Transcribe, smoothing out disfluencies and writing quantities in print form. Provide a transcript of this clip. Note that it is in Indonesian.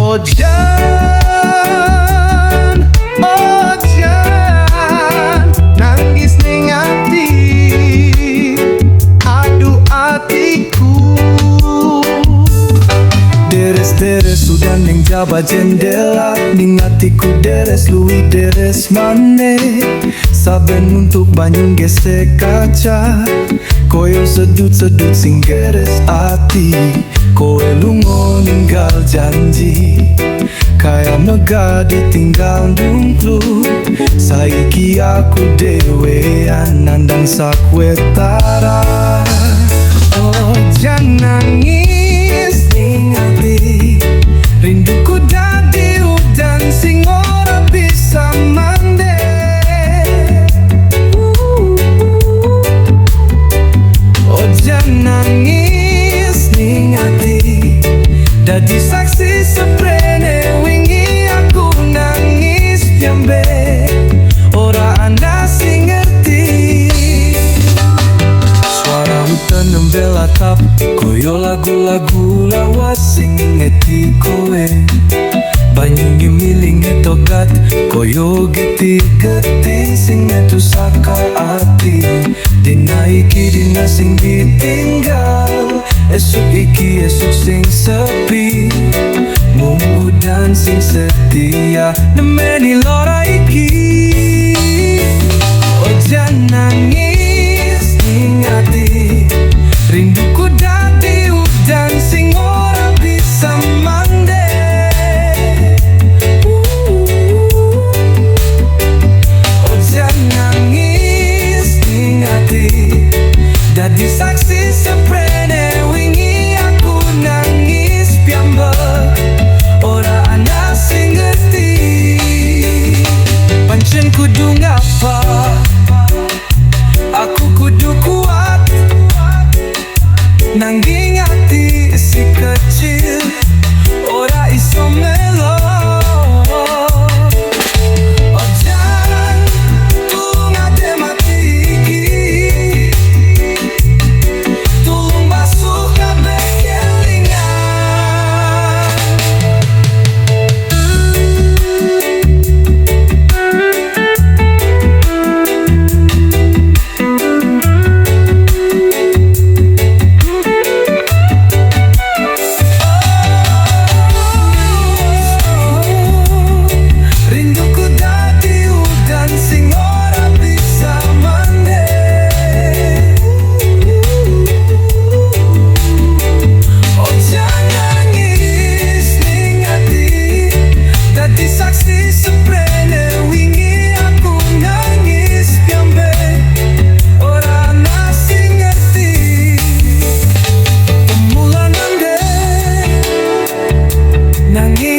Ojan, Ojan, nangis ning ati, aduh atiku. Deres-deres sudah ning jaba jendela, ning atiku deres luwih deres maneh. Saben untuk banyu gesek kaca, koyo sedut-sedut sing deres ati. Kowe lungo ninggal janji, kaya mega ditinggal dungklu. Saiki aku dewean nandang sakwetara. Oh jangan nangis ning ati, rinduku dadi udan sing ora bisa mande. Oh jangan nangis ning ati, dadi saksi seprene wingi aku nangis piambe. Ora ana sing ngerti. Suara hutan nembel atap, koyo lagu-lagu lawas sing ngeti kowe. Banyu ngimiling etokat, koyo geti-geti sing metu saka ati. Dina iki dina sing ditinggal, esuk iki esuk sing sepi. Mumpu dan sing setia nemeni lora iki. Ojan nangis ning ati, rinduku dadi udan sing ora bisa mande. Ojan nangis ning ati, dadi saksi seprene wingi aku nangis piambak. Ora ana sing ngerti. Pancen kudu ngapa, aku kudu kuat. Nanging ati si kecil ora iso melo. Ojan tulung ade mati iki, tulung basuh kabeh kelingan. Rinduku dadi udan sing ora bisa mande. Ojan nangis ning ati, dadi saksi seprene wingi aku nangis piambe. Ora ana sing ngerti. Pemulangan deh nangis